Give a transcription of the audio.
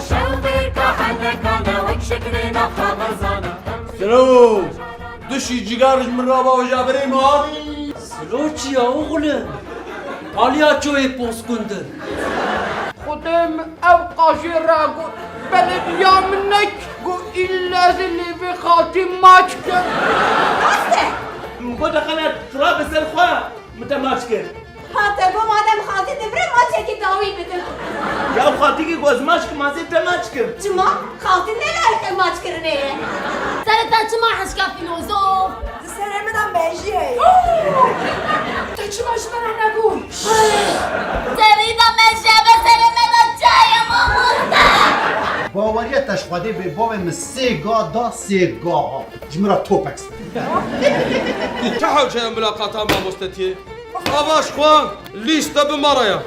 شوقك حلقنا وك شكلنا خبزانا سلو دشي جيجارج من رابا وجابري مهاني سلوچی oğlum palyaçoyu poskundur. خدام أبقى شراغو بلد يامنك قو إلا اللي في خاتماتك مقود خلت تراب السلخوة متى ماشكر حتى بو مادام خالتي تفرق ما تشكي داوي بدل يا خالتيكي قوز ماشك ما زيت ماشكر جمع خالتي نلا ما تكرني سرطان چما حشكا فيلوزوف سلامنا بيجي تجمعش من نقول سريدا مشابه سلامنا جاية ماموستا باوریتش خواده به باب من سیگا دا سیگا جمرا توپکس چه حوشه ملاقات ما مستطيع؟ أباش خوان ليش تب مريا